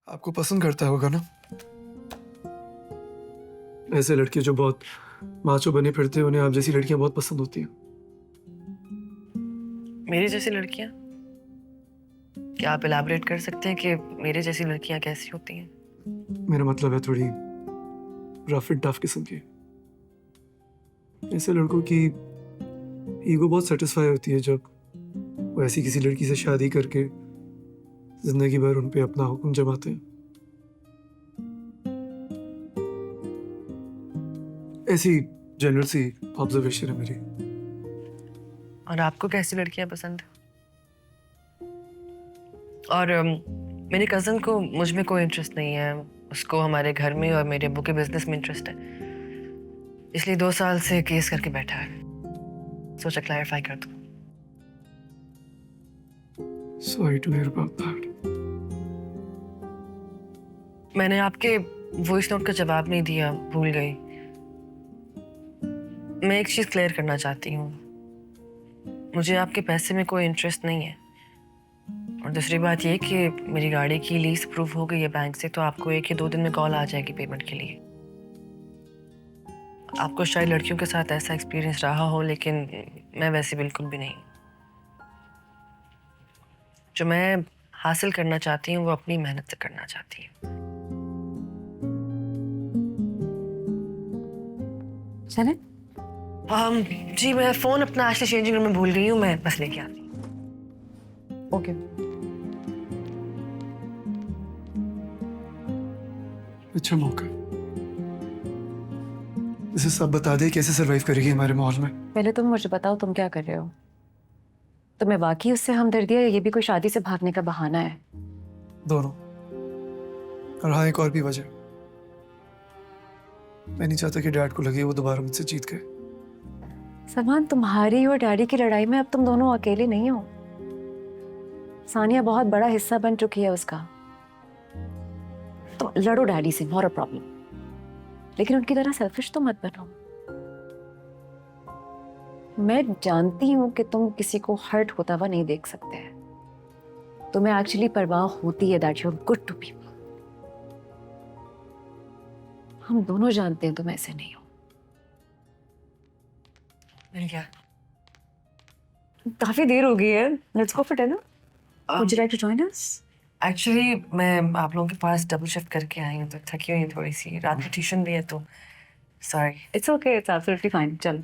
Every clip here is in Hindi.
आपको पसंद करता होगा ना ऐसे लड़के जो बहुत माचो बने फिरते हैं, उन्हें आप जैसी लड़कियां बहुत पसंद होती हैं। मेरी जैसी लड़कियां? क्या आप इलाबरेट कर सकते हैं कि मेरे जैसी लड़कियां कैसी होती हैं? मेरा मतलब है थोड़ी रफ एंड टफ किस्म की। ऐसे लड़कों की ईगो बहुत सेटिस्फाई होती है जब वो ऐसी किसी लड़की से शादी करके जिंदगी भर उन पे अपना हुक्म जमाते हैं। ऐसी जनरल सी ऑब्जर्वेशन है मेरी। और आपको कैसी लड़कियां पसंद है? और मेरे कजन को मुझ में कोई इंटरेस्ट नहीं है। उसको हमारे घर में और मेरे अब्बू के बिजनेस में इंटरेस्ट है, इसलिए 2 साल से केस करके बैठा है। सोचा क्लैरिफाई कर दूं। Sorry to hear about that. मैंने आपके वॉइस नोट का जवाब नहीं दिया, भूल गई। मैं एक चीज क्लियर करना चाहती हूँ, मुझे आपके पैसे में कोई इंटरेस्ट नहीं है। और दूसरी बात ये कि मेरी गाड़ी की लीज अप्रूव हो गई है बैंक से, तो आपको 1 या 2 दिन में कॉल आ जाएगी पेमेंट के लिए। आपको शायद लड़कियों के साथ ऐसा एक्सपीरियंस रहा हो, लेकिन मैं वैसे बिल्कुल भी नहीं। जो मैं हासिल करना चाहती हूँ वो अपनी मेहनत से करना चाहती हूँ। चले? जी, मैं फोन अपना आज चेंजिंग रूम में भूल गई हूँ, मैं बस लेके आती हूँ। ओके। अच्छा मौका, इसे सब बता दे कैसे सरवाइव करेगी हमारे माहौल में। पहले तुम मुझे बताओ, तुम क्या कर रहे हो? तुम्हें वाकई उससे हमदर्दी है या ये भी कोई शादी से भागने का बहाना है? दोनों। और हाँ, एक और भी वजह, मैं नहीं चाहता कि डैड को लगे वो दोबारा मुझसे जीत गए। सलमान, तुम्हारी और डैडी की लड़ाई में अब तुम दोनों अकेले नहीं हो। सानिया बहुत बड़ा हिस्सा बन चुकी है उसका। तो लड़ो डैडी से, नॉट अ प्रॉब्लम, लेकिन उनकी तरह सेल्फिश तो मत बनो। मैं जानती हूं कि तुम किसी को हर्ट होता हुआ नहीं देख सकते हैं। तुम्हें एक्चुअली परवाह होती है that you are good to people. हम दोनों जानते हैं तुम ऐसे नहीं हो। मिल गया। काफी देर हो गई है, let's go for dinner. Would you like to join us? Actually मैं आप लोगों के पास डबल शिफ्ट करके आई हूँ, तो थकी हुई हूँ थोड़ी सी। रात में ट्यूशन भी है, तो sorry. It's okay, it's absolutely fine. चल।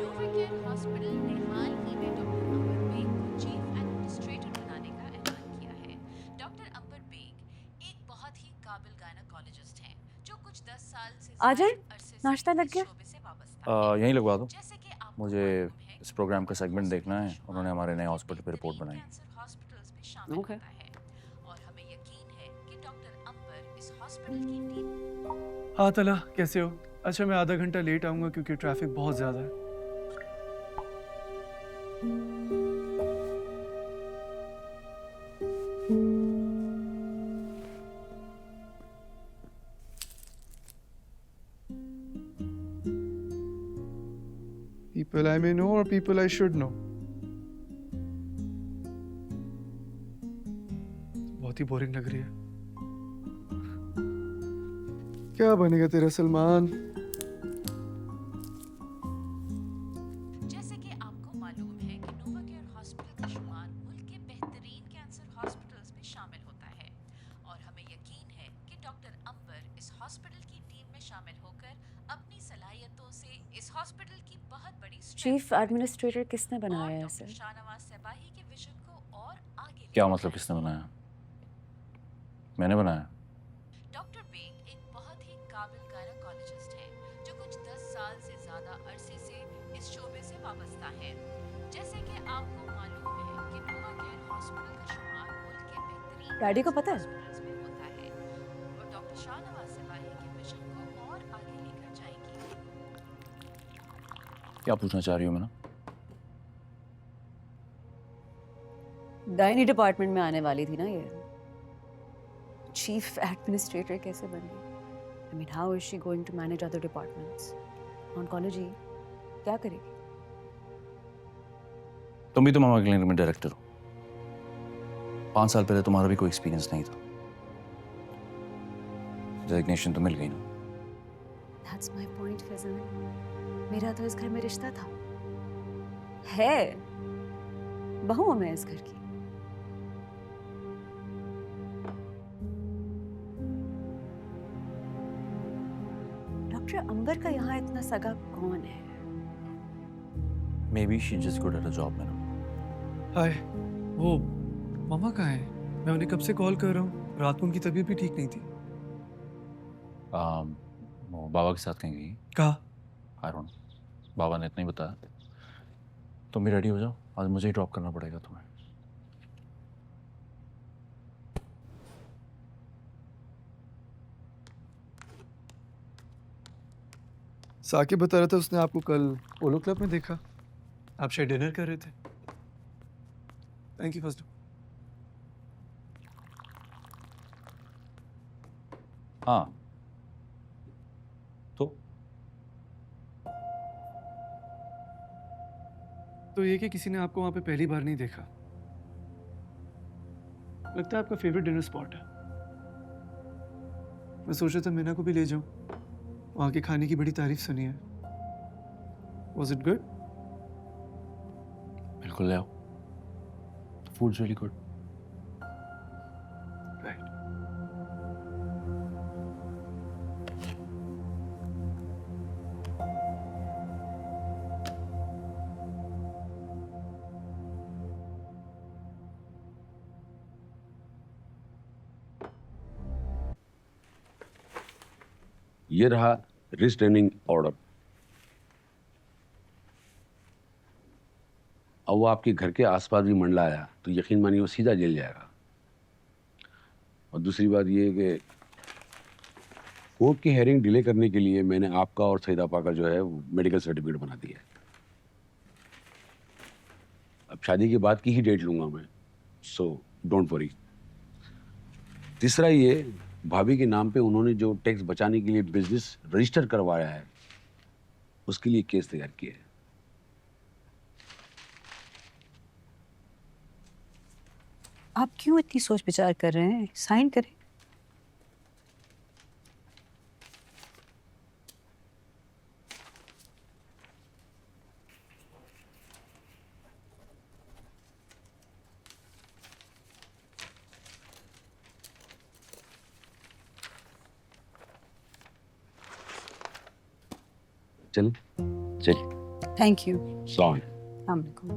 नोवाकेयर हॉस्पिटल ने हाल ही में डॉक्टर अंबर बेग को चीफ एडमिनिस्ट्रेटर बनाने का ऐलान किया है। डॉक्टर अंबर बेग एक बहुत ही काबिल गायनेकोलॉजिस्ट हैं, जो कुछ 10 साल से आ जाए, अरसे से नाश्ता लग इस गया। शोबे से वाबस्ता हैं। यहीं लगवा दो। जैसे कि आपको मुझे मालूम है इस प्रोग्राम का सेगमेंट देखना है। हॉस्पिटल उन्होंने हमारे नए हॉस्पिटल पे रिपोर्ट बनाई। कैंसर हॉस्पिटल्स में शामिल Okay. होता है और हमें यकीन है कि डॉक्टर अंबर इस हॉस्पिटल की टीम। हाँ तला, कैसे हो? अच्छा, मैं आधा घंटा लेट आऊंगा क्योंकि ट्रैफिक बहुत ज्यादा है। People I may know or people I should know? बहुत ही बोरिंग लग रही है। क्या बनेगा तेरा सलमान? जैसे कि आपको मालूम है कि नोवाकेयर हॉस्पिटल का शुमार मुल्क के बेहतरीन कैंसर हॉस्पिटल्स में शामिल होता है और हमें यकीन है कि डॉक्टर अंबर इस हॉस्पिटल की टीम में शामिल होकर अपनी सलाहियतों से इस हॉस्पिटल की बहुत बड़ी चीफ एडमिनिस्ट्रेटर किसने बनाया है इसे? शाहनवाज सबाही के विजन को और आगे क्या लेकर मतलब जाएं। किसने बनाया? मैंने बनाया। डॉक्टर बेग एक बहुत ही काबिल गायनेकोलॉजिस्ट हैं, जो कुछ 10 साल से ज्यादा अरसे से इस शोबे से वाबस्ता हैं। जैसे कि आपको मालूम है कि नोवाकेयर हॉस्पिटल का शुमार मुल्क के बेहतरीन डैडी को पता है? हॉस्पिटल्स में होता है और डॉक्टर शाहनवाज सबाही के मिशन को और आगे लेकर जाएंगी। क्या पूछना चाह रही हो मैंने? गायनी डिपार्टमेंट में आने वाली थी ना ये। चीफ एडमिनिस्ट्रेटर कैसे बन गई? I mean how is she going to manage other departments? Oncology क्या करेगी? तुम भी तो मामा क्लिनिक में डायरेक्टर हो। 5 साल पहले तुम्हारा भी कोई एक्सपीरियंस नहीं था। डेजिग्नेशन तो मिल गई ना। That's my point Faisal. मेरा तो इस घर में रिश्ता था, है, बहू हूं मैं इस घर की। डॉक्टर अंबर का यहाँ इतना सगा कौन है? Maybe she just good at a job madam. Hi, वो मामा कहाँ है? मैं उन्हें कब से कॉल कर रहा हूँ, रात को उनकी तबीयत भी ठीक नहीं थी। वो बाबा के साथ कहीं गई। कहा? आई डोंट नो, बाबा ने इतना ही बताया। तुम भी रेडी हो जाओ, आज मुझे ही ड्रॉप करना पड़ेगा तुम्हें। साकिब बता रहा था उसने आपको कल पोलो क्लब में देखा। आप शायद डिनर कर रहे थे। Thank you first. हाँ तो ये कि किसी ने आपको वहां पे पहली बार नहीं देखा। लगता है आपका फेवरेट डिनर स्पॉट है। मैं सोच रहा था मीना को भी ले जाऊं, वहां के खाने की बड़ी तारीफ सुनी है। Was it good? बिल्कुल ले आओ, फूड्स रियली गुड। Right. ये रहा रिस्ट्रेनिंग ऑर्डर। अब वो आपके घर के आसपास भी मंडलाया तो यकीन मानिए वो सीधा जेल जाएगा। और दूसरी बात ये है कि कोर्ट की हेयरिंग डिले करने के लिए मैंने आपका और सईद आपा का जो है मेडिकल सर्टिफिकेट बना दिया है। अब शादी के बाद की ही डेट लूंगा मैं, सो डोंट वरी। तीसरा ये, भाभी के नाम पे उन्होंने जो टैक्स बचाने के लिए बिजनेस रजिस्टर करवाया है उसके लिए केस तैयार किया है। आप क्यों इतनी सोच विचार कर रहे हैं? साइन करें। चल चल थैंक यू। सॉन। अस्सलाम वालेकुम।